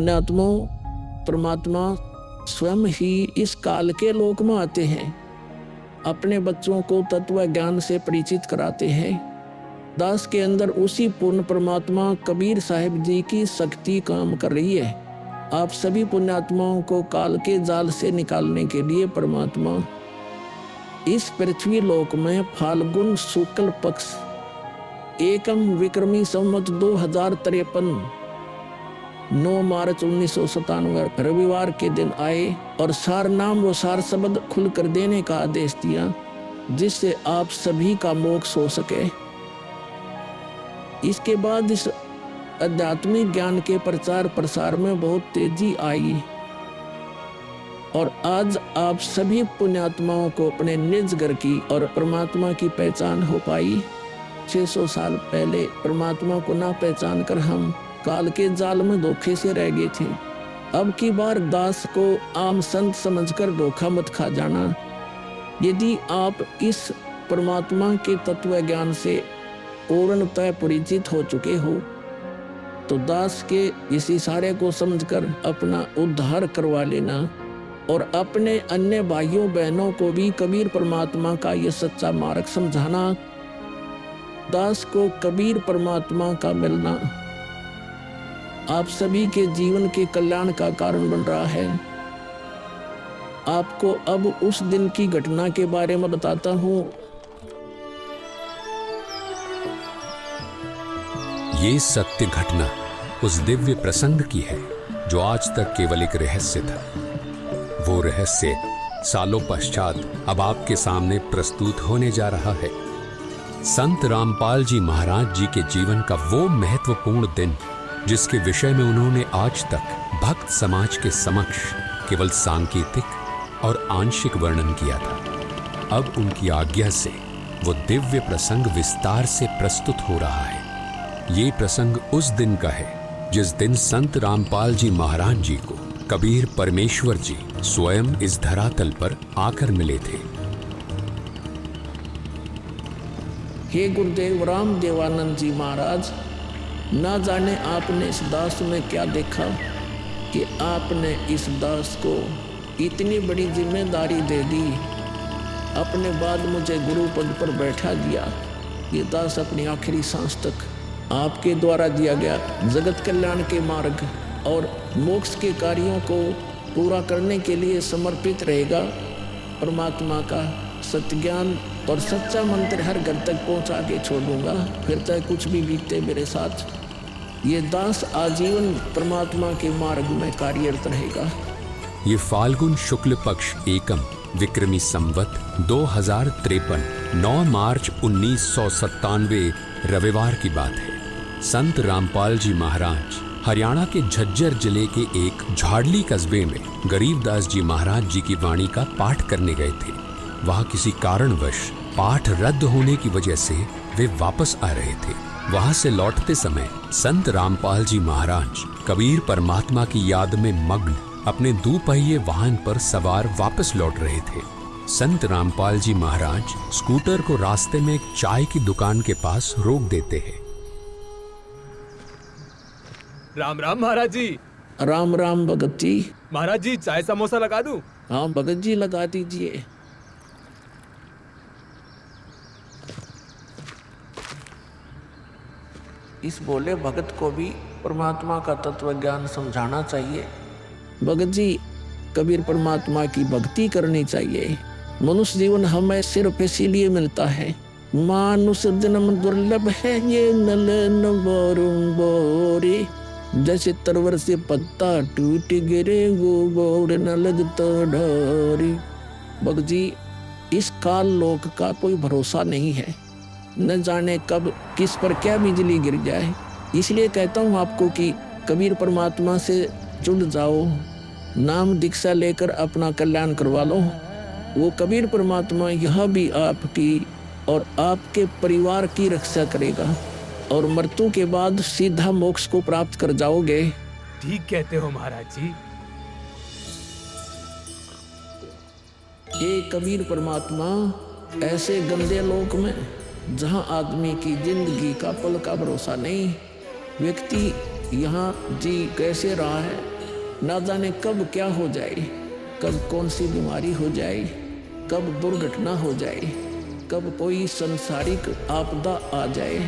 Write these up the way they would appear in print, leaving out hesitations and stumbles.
पुण्यात्माओं, परमात्मा स्वयं ही इस काल के लोक में आते हैं, अपने बच्चों को तत्व ज्ञान से परिचित कराते हैं। दास के अंदर उसी पूर्ण परमात्मा कबीर साहिब जी की शक्ति काम कर रही है। आप सभी पुण्यात्माओं को काल के जाल से निकालने के लिए परमात्मा इस पृथ्वी लोक में फाल्गुन शुक्ल पक्ष एकम विक्रमी संवत 2053 9 मार्च 1997 रविवार के दिन आए और सार नाम व सार शब्द खुलकर देने का आदेश दिया, जिससे आप सभी का मोक्ष हो सके। इसके बाद इस आध्यात्मिक ज्ञान के प्रचार प्रसार में बहुत तेजी आई और आज आप सभी पुण्यात्माओं को अपने निज घर की और परमात्मा की पहचान हो पाई। 600 साल पहले परमात्मा को ना पहचान कर हम काल के जाल में धोखे से रह गए थे। अब की बार दास को आम संत समझकर धोखा मत खा जाना। यदि आप इस परमात्मा के तत्व ज्ञान से पूर्णतः परिचित हो चुके हो तो दास के इस इशारे को समझकर अपना उद्धार करवा लेना और अपने अन्य भाइयों बहनों को भी कबीर परमात्मा का यह सच्चा मार्ग समझाना। दास को कबीर परमात्मा का मिलना आप सभी के जीवन के कल्याण का कारण बन रहा है। आपको अब उस दिन की घटना के बारे में बताता हूँ। ये सत्य घटना उस दिव्य प्रसंग की है जो आज तक केवल एक रहस्य था। वो रहस्य सालों पश्चात अब आपके सामने प्रस्तुत होने जा रहा है। संत रामपाल जी महाराज जी के जीवन का वो महत्वपूर्ण दिन जिसके विषय में उन्होंने आज तक भक्त समाज के समक्ष केवल सांकेतिक और आंशिक वर्णन किया था, अब उनकी आज्ञा से वो दिव्य प्रसंग विस्तार से प्रस्तुत हो रहा है। ये प्रसंग उस दिन का है जिस दिन संत रामपाल जी महाराज जी को कबीर परमेश्वर जी स्वयं इस धरातल पर आकर मिले थे। हे गुरुदेव राम देवानंद जी महाराज, ना जाने आपने इस दास में क्या देखा कि आपने इस दास को इतनी बड़ी जिम्मेदारी दे दी। अपने बाद मुझे गुरु पद पर बैठा दिया। ये दास अपनी आखिरी सांस तक आपके द्वारा दिया गया जगत कल्याण के मार्ग और मोक्ष के कार्यों को पूरा करने के लिए समर्पित रहेगा। परमात्मा का सत्य ज्ञान और सच्चा मंत्र हर घर तक पहुंचा के छोड़ूंगा, फिर चाहे कुछ भी बीते मेरे साथ। ये दास आजीवन परमात्मा के मार्ग में कार्यरत रहेगा। ये फाल्गुन शुक्ल पक्ष एकम विक्रमी संवत 2053 9 मार्च 1997 रविवार की बात है। संत रामपाल जी महाराज हरियाणा के झज्जर जिले के एक झाड़ली कस्बे में गरीबदास जी महाराज जी की वाणी का पाठ करने गए थे। वहां किसी कारणवश पाठ रद्द होने की वजह से वे वापस आ रहे थे। वहां से लौटते समय संत रामपाल जी महाराज कबीर परमात्मा की याद में मग्न अपने दुपहिए वाहन पर सवार वापस लौट रहे थे। संत रामपाल जी महाराज स्कूटर को रास्ते में एक चाय की दुकान के पास रोक देते हैं। राम राम महाराज जी। राम राम भगत जी। महाराज जी चाय समोसा लगा दूं? हाँ भगत जी लगा दीजिए। इस बोले भगत को भी परमात्मा का तत्व ज्ञान समझाना चाहिए। भगत जी, कबीर परमात्मा की भक्ति करनी चाहिए। मनुष्य जीवन हमें सिर्फ इसीलिए मिलता है। मानुष जन्म दुर्लभ है ये नलन बोरे, जैसे तरवर से पत्ता टूट गिरे वो बोर न लगता डोरी। भगत जी, इस काल लोक का कोई भरोसा नहीं है, न जाने कब किस पर क्या बिजली गिर जाए। इसलिए कहता हूँ आपको कि कबीर परमात्मा से जुड़ जाओ, नाम दीक्षा लेकर अपना कल्याण करवा लो। वो कबीर परमात्मा यह भी आपकी और आपके परिवार की रक्षा करेगा और मृत्यु के बाद सीधा मोक्ष को प्राप्त कर जाओगे। ठीक कहते हो महाराज जी। ये कबीर परमात्मा ऐसे गंदे लोक में जहां आदमी की जिंदगी का पल का भरोसा नहीं, व्यक्ति यहाँ जी कैसे रहा है ना जाने कब क्या हो जाए, कब कौन सी बीमारी हो जाए, कब दुर्घटना हो जाए, कब कोई संसारिक आपदा आ जाए।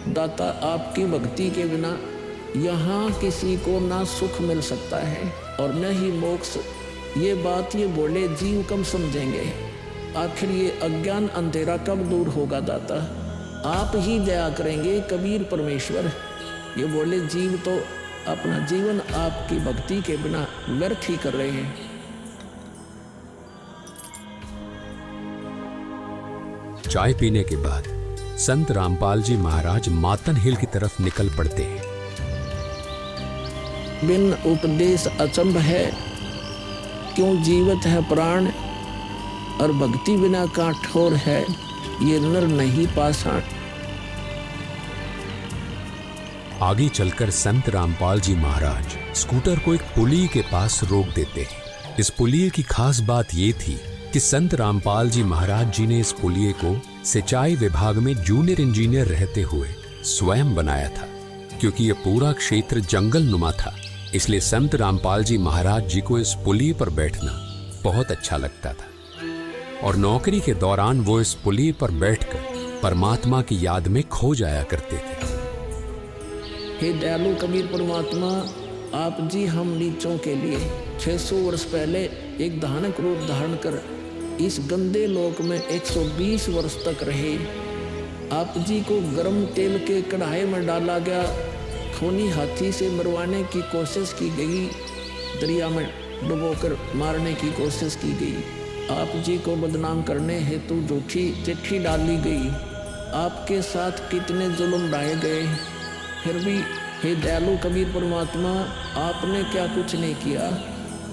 दाता, आपकी भक्ति के बिना यहाँ किसी को ना सुख मिल सकता है और न ही मोक्ष। ये बात ये बोले जीव कब समझेंगे? आखिर ये अज्ञान अंधेरा कब दूर होगा दाता? आप ही दया करेंगे कबीर परमेश्वर। ये बोले जीव तो अपना जीवन आपकी भक्ति के बिना व्यर्थ ही कर रहे हैं। चाय पीने के बाद संत रामपाल जी महाराज मातन हिल की तरफ निकल पड़ते हैं। बिन उपदेश अचंभ है, क्यों जीवत है प्राण, और भक्ति बिना काठोर है, ये नर नहीं पाषाण। आगे चलकर संत रामपाल जी महाराज स्कूटर को एक पुलिये के पास रोक देते हैं। इस पुलिये की खास बात ये थी कि संत रामपाल जी महाराज जी ने इस पुलिये को सिंचाई विभाग में जूनियर इंजीनियर रहते हुए स्वयं बनाया था। क्योंकि यह पूरा क्षेत्र जंगल नुमा था, इसलिए संत रामपाल जी महाराज जी को इस पुलिये पर बैठना बहुत अच्छा लगता था और नौकरी के दौरान वो इस पुलिये पर बैठकर परमात्मा की याद में खो जाया करते थे। हे दयालु कबीर परमात्मा, आप जी हम नीचों के लिए 600 वर्ष पहले एक धानक रूप धारण कर इस गंदे लोक में 120 वर्ष तक रहे। आप जी को गर्म तेल के कढ़ाई में डाला गया, खूनी हाथी से मरवाने की कोशिश की गई, दरिया में डुबोकर मारने की कोशिश की गई। आप जी को बदनाम करने हेतु झूठी चिट्ठी डाली गई। आपके साथ कितने जुल्म ढाए गए, फिर भी हे दयालु कबीर परमात्मा, आपने क्या कुछ नहीं किया।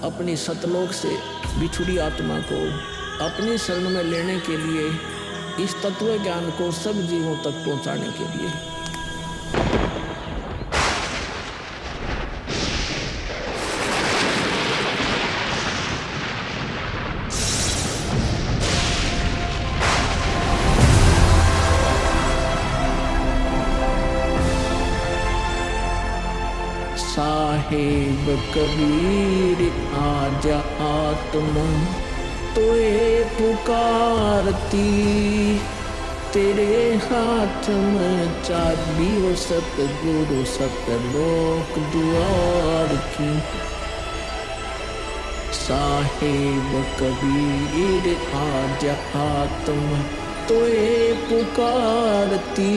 अपनी सतलोक से बिछुड़ी आत्मा को अपनी शरण में लेने के लिए, इस तत्व ज्ञान को सब जीवों तक पहुंचाने के लिए। साहेब कबीर आजा आत्मा तोए पुकारती, तेरे हाथ में चाबी हो सतगुरु सतलोक द्वार की। साहेब कबीर आजा आत्मा तोए पुकारती,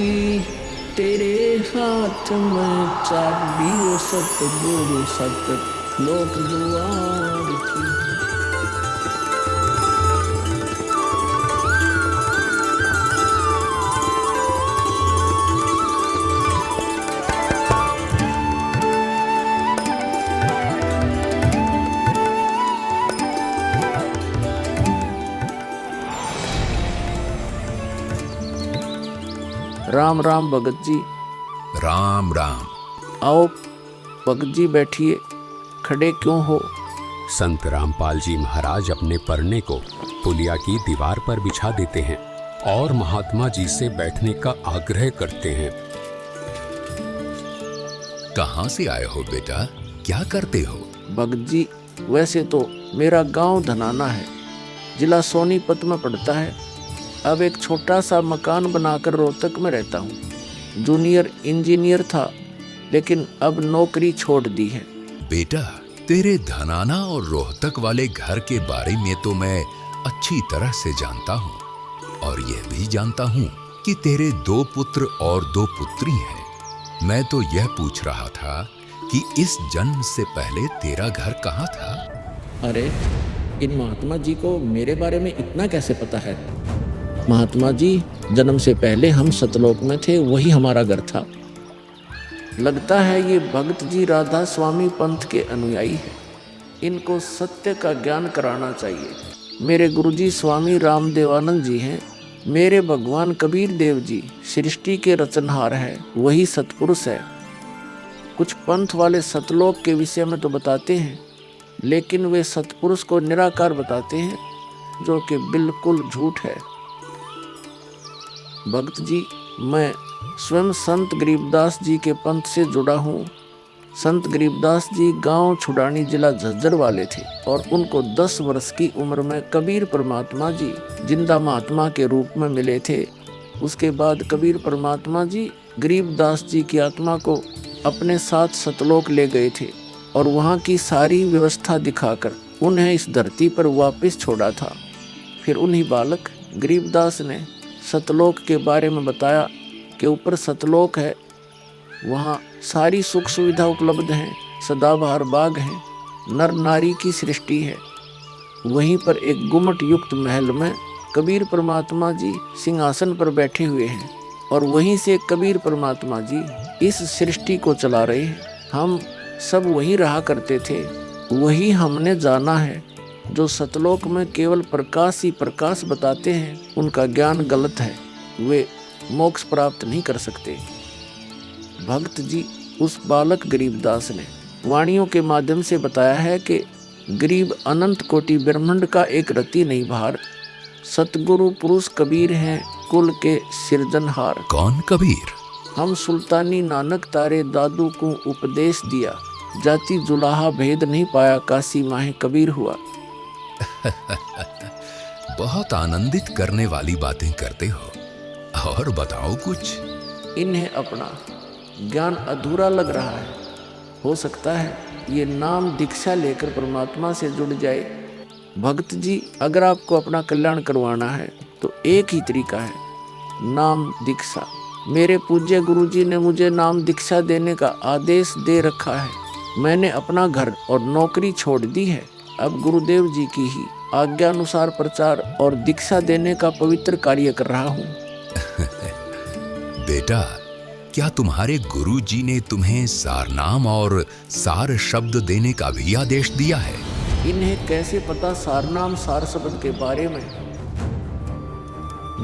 तेरे हाथ में चाबी हो सतगुरु सतलोक द्वार की। राम राम भगत जी। राम राम। आओ भगत जी बैठिए, खड़े क्यों हो? संत रामपाल जी महाराज अपने परने को पुलिया की दीवार पर बिछा देते हैं और महात्मा जी से बैठने का आग्रह करते हैं। कहाँ से आए हो बेटा, क्या करते हो? भगत जी, वैसे तो मेरा गांव धनाना है, जिला सोनीपत में पड़ता है। अब एक छोटा सा मकान बनाकर रोहतक में रहता हूँ। जूनियर इंजीनियर था, लेकिन अब नौकरी छोड़ दी है। बेटा, तेरे धनाना और रोहतक वाले घर के बारे में तो मैं अच्छी तरह से जानता हूँ और यह भी जानता हूँ कि तेरे 2 पुत्र और 2 पुत्री हैं। मैं तो यह पूछ रहा था कि इस जन्म से पहले तेरा घर कहाँ था? अरे, इन महात्मा जी को मेरे बारे में इतना कैसे पता है? महात्मा जी, जन्म से पहले हम सतलोक में थे, वही हमारा घर था। लगता है ये भगत जी राधा स्वामी पंथ के अनुयायी हैं। इनको सत्य का ज्ञान कराना चाहिए। मेरे गुरुजी स्वामी रामदेवानंद जी हैं। मेरे भगवान कबीर देव जी सृष्टि के रचनहार हैं, वही सतपुरुष है। कुछ पंथ वाले सतलोक के विषय में तो बताते हैं, लेकिन वे सतपुरुष को निराकार बताते हैं, जो कि बिल्कुल झूठ है। भक्त जी, मैं स्वयं संत गरीबदास जी के पंथ से जुड़ा हूँ। संत गरीबदास जी गांव छुड़ानी जिला झज्जर वाले थे और उनको 10 वर्ष की उम्र में कबीर परमात्मा जी जिंदा महात्मा के रूप में मिले थे। उसके बाद कबीर परमात्मा जी गरीबदास जी की आत्मा को अपने साथ सतलोक ले गए थे और वहाँ की सारी व्यवस्था दिखाकर उन्हें इस धरती पर वापस छोड़ा था। फिर उन्हीं बालक गरीबदास ने सतलोक के बारे में बताया कि ऊपर सतलोक है, वहाँ सारी सुख सुविधा उपलब्ध हैं, सदाबहार बाग हैं, नर नारी की सृष्टि है। वहीं पर एक गुम्मट युक्त महल में कबीर परमात्मा जी सिंहासन पर बैठे हुए हैं और वहीं से कबीर परमात्मा जी इस सृष्टि को चला रहे हैं। हम सब वहीं रहा करते थे, वही हमने जाना है। जो सतलोक में केवल प्रकाश ही प्रकाश बताते हैं उनका ज्ञान गलत है, वे मोक्ष प्राप्त नहीं कर सकते। भक्त जी उस बालक गरीबदास ने वाणियों के माध्यम से बताया है कि गरीब अनंत कोटि ब्रह्मांड का एक रति नहीं भार, सतगुरु पुरुष कबीर हैं कुल के सिरजनहार। कौन कबीर? हम सुल्तानी नानक तारे दादू को उपदेश दिया, जाति जुलाहा भेद नहीं पाया, काशी माहे कबीर हुआ। बहुत आनंदित करने वाली बातें करते हो, और बताओ कुछ। इन्हें अपना ज्ञान अधूरा लग रहा है, हो सकता है ये नाम दीक्षा लेकर परमात्मा से जुड़ जाए। भक्त जी अगर आपको अपना कल्याण करवाना है तो एक ही तरीका है, नाम दीक्षा। मेरे पूज्य गुरुजी ने मुझे नाम दीक्षा देने का आदेश दे रखा है। मैंने अपना घर और नौकरी छोड़ दी है, अब गुरुदेव जी की ही आज्ञा अनुसार प्रचार और दीक्षा देने का पवित्र कार्य कर रहा हूँ। बेटा, क्या तुम्हारे गुरुजी ने तुम्हें सारनाम और सार शब्द देने का भी आदेश दिया है? इन्हें कैसे पता सारनाम सार शब्द के बारे में?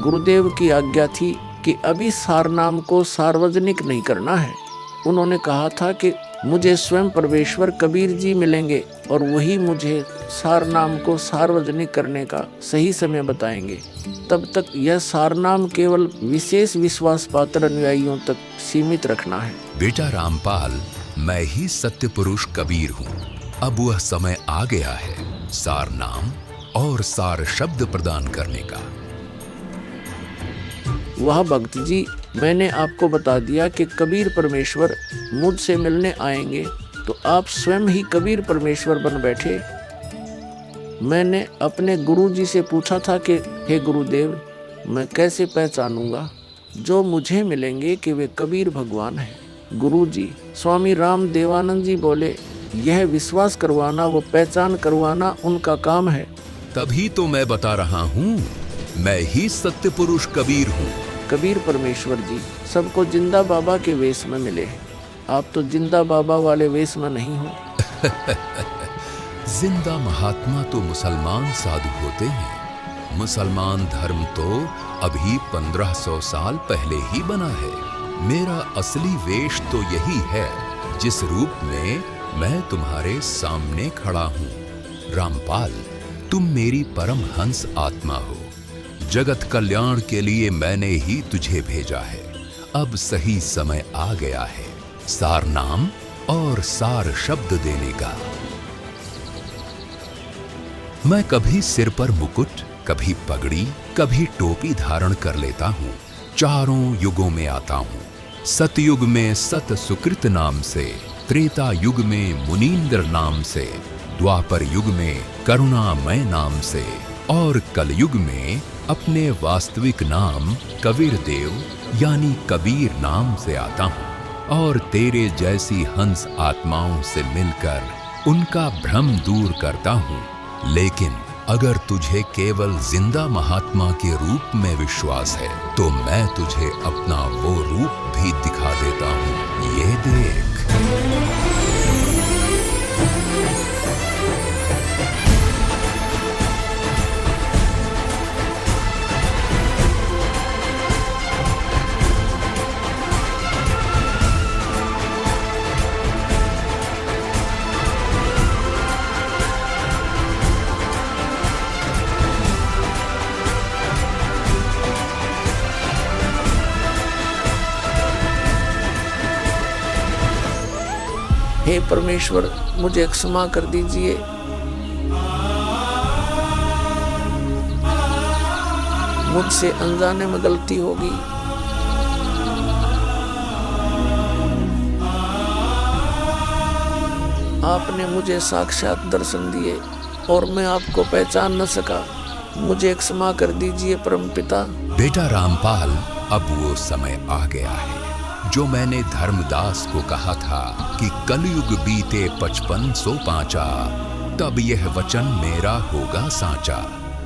गुरुदेव की आज्ञा थी कि अभी सारनाम को सार्वजनिक नहीं करना है। उन्होंने कहा था कि मुझे स्वयं परमेश्वर कबीर जी मिलेंगे और वही मुझे सारनाम को सार्वजनिक करने का सही समय बताएंगे। तब तक यह सारनाम केवल विशेष विश्वास पात्र अनुयायियों तक सीमित रखना है। बेटा रामपाल, मैं ही सत्य पुरुष कबीर हूँ। अब वह समय आ गया है सारनाम और सार शब्द प्रदान करने का। वह भक्त जी, मैंने आपको बता दिया कि कबीर परमेश्वर मुझसे मिलने आएंगे, तो आप स्वयं ही कबीर परमेश्वर बन बैठे। मैंने अपने गुरुजी से पूछा था कि हे गुरुदेव, मैं कैसे पहचानूंगा जो मुझे मिलेंगे कि वे कबीर भगवान हैं? गुरुजी स्वामी राम देवानंद जी बोले, यह विश्वास करवाना, वो पहचान करवाना उनका काम है। तभी तो मैं बता रहा हूँ, मैं ही सत्य पुरुष कबीर हूँ। कबीर परमेश्वर जी सबको जिंदा बाबा के वेश में मिले हैं, आप तो जिंदा बाबा वाले वेश में नहीं हो। जिंदा महात्मा तो मुसलमान साधु होते हैं। मुसलमान धर्म तो अभी 1500 साल पहले ही बना है। मेरा असली वेश तो यही है जिस रूप में मैं तुम्हारे सामने खड़ा हूँ। रामपाल, तुम मेरी परम हंस आत्मा हो। जगत कल्याण के लिए मैंने ही तुझे भेजा है। अब सही समय आ गया है सार नाम और सार शब्द देने का। मैं कभी सिर पर मुकुट, कभी पगड़ी, कभी टोपी धारण कर लेता हूँ। चारों युगों में आता हूँ। सतयुग में सत सुकृत नाम से, त्रेता युग में मुनींद्र नाम से, द्वापर युग में करुणामय नाम से और कलयुग में अपने वास्तविक नाम कबीर देव यानी कबीर नाम से आता हूँ और तेरे जैसी हंस आत्माओं से मिलकर उनका भ्रम दूर करता हूँ। लेकिन अगर तुझे केवल जिंदा महात्मा के रूप में विश्वास है तो मैं तुझे अपना वो रूप भी दिखा देता हूँ। ये देख। हे परमेश्वर, मुझे क्षमा कर दीजिए। मुझसे अनजाने में गलती होगी। आपने मुझे साक्षात दर्शन दिए और मैं आपको पहचान न सका। मुझे क्षमा कर दीजिए परमपिता। बेटा रामपाल, अब वो समय आ गया है जो मैंने धर्मदास को कहा था कि कलयुग बीते 5500 पांचा, तब यह वचन मेरा होगा साचा।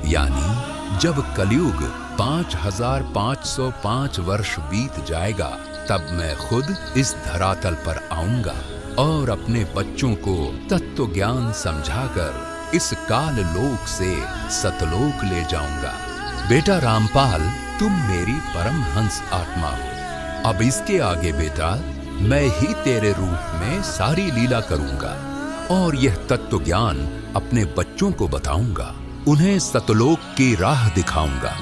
यानी जब कलयुग 5505 वर्ष बीत जाएगा, तब मैं खुद इस धरातल पर आऊंगा और अपने बच्चों को तत्व ज्ञान समझाकर इस काल लोक से सतलोक ले जाऊंगा। बेटा रामपाल, तुम मेरी परमहंस आत्मा हो। अब इसके आगे बेटा, मैं ही तेरे रूप में सारी लीला करूंगा और यह तत्व ज्ञान अपने बच्चों को बताऊंगा, उन्हें सतलोक की राह दिखाऊंगा।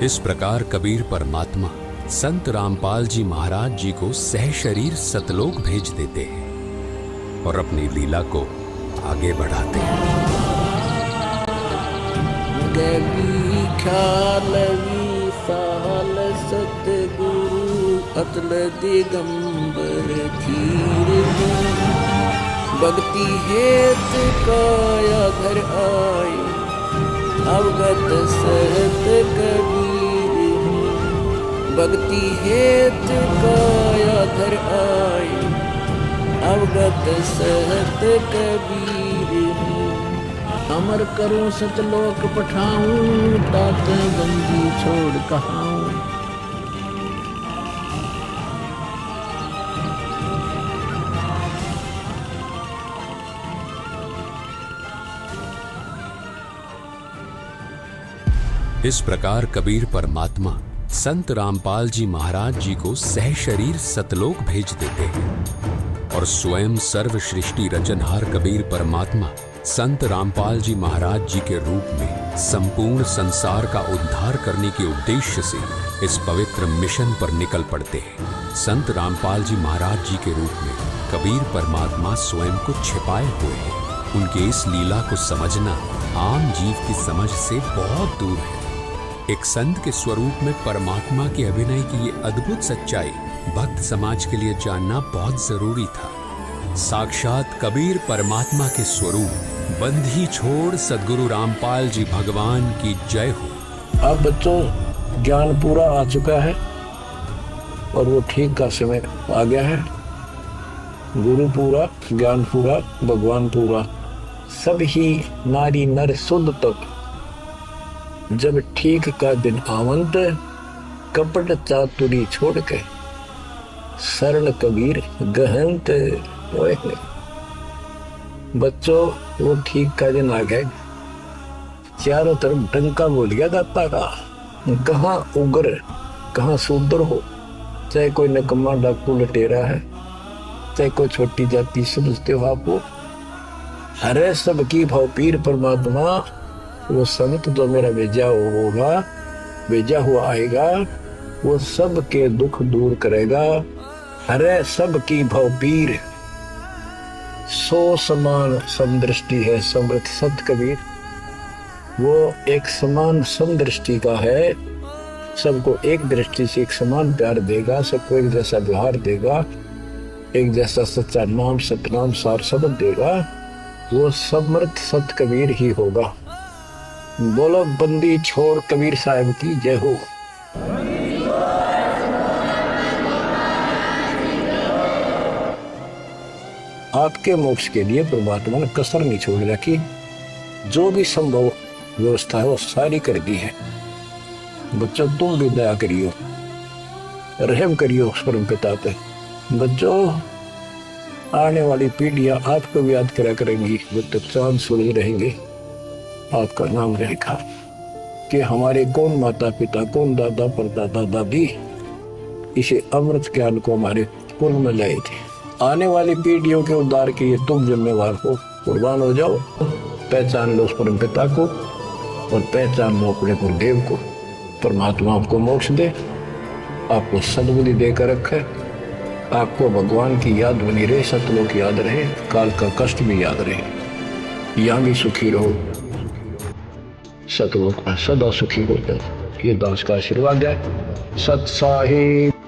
इस प्रकार कबीर परमात्मा संत रामपाल जी महाराज जी को सह शरीर सतलोक भेज देते हैं और अपनी लीला को आगे बढ़ाते हैं। गगी ख्यालवी साल सतगुरु अतल दिगंबर धीर भक्ति हेत काया घर आए अवगत सहत कबीर। भक्ति हेत काया धर आए अवगत सहत कबीर। अमर करूं सतलोक पठाऊं तात बंदी छोड़ कहाऊं। इस प्रकार कबीर परमात्मा संत रामपाल जी महाराज जी को सह शरीर सतलोक भेज देते हैं और स्वयं सर्व सृष्टि रचनहार कबीर परमात्मा संत रामपाल जी महाराज जी के रूप में संपूर्ण संसार का उद्धार करने के उद्देश्य से इस पवित्र मिशन पर निकल पड़ते हैं। संत रामपाल जी महाराज जी के रूप में कबीर परमात्मा स्वयं को छिपाए हुए हैं। उनके इस लीला को समझना आम जीव की समझ से बहुत दूर है। एक संत के स्वरूप में परमात्मा के अभिनय की ये अद्भुत सच्चाई भक्त समाज के लिए जानना बहुत जरूरी था। साक्षात कबीर परमात्मा के स्वरूप बंधी छोड़ सद्गुरु रामपाल जी भगवान की जय हो। अब बच्चों, ज्ञान पूरा आ चुका है और वो ठीक का समय आ गया है। गुरु पूरा, ज्ञान पूरा, भगवान पूरा, सब ही नारी नर शुद्ध तक। जब ठीक का दिन आवंत, कपट चातुरी छोड़ के शरण कबीर गहनत। बच्चों, वो ठीक का दिन आ गया। चारों तरफ डंका बोल गया दाता का। कहाँ उग्र, कहाँ शूद्र हो, चाहे कोई नकम्मा डाकू लटेरा है, चाहे कोई छोटी जाति समझते हो आपको, हरे सबकी भाव पीर परमात्मा। वो संत जो मेरा भेजा होगा, भेजा हुआ आएगा, वो सब के दुख दूर करेगा। हरे सबकी भाव पीर, सो समान समदृष्टि है समृत सत कबीर। वो एक समान समदृष्टि का है, सबको एक दृष्टि से एक समान प्यार देगा, सबको एक जैसा व्यवहार देगा, एक जैसा सच्चा नाम सतनाम सार शब्द देगा। वो समृत सत कबीर ही होगा। बोलो बंदी छोड़ कबीर साहब की जय हो। आपके मोक्ष के लिए परमात्मा ने कसर नहीं छोड़ रखी। जो भी संभव व्यवस्था है वो सारी कर दी है। बच्चों, तुम भी दया करियो, रहम करियो परम पिता पे। बच्चों, आने वाली पीढ़ियां आपको भी याद करा करेंगी, जब तक चांद सूरज रहेंगे आपका नाम रहेगा कि हमारे कौन माता पिता, कौन दादा परदादा दादी इसे अमृत ज्ञान को हमारे कुल में लाए थे। आने वाली पीढ़ियों के उद्धार के लिए तुम जिम्मेवार हो, कुर्बान हो जाओ। पहचान लो उस परम पिता को और पहचान लो अपने गुरुदेव को। परमात्मा आपको मोक्ष दे, आपको सद्बुद्धि देकर रखे, आपको भगवान की याद बनी रहे, सतलोक याद रहे, काल का कष्ट भी याद रहे, यहाँ भी सुखी रहो, सतलोक में सदा सुखी हो जाए। ये दास का आशीर्वाद है। सत साहिब।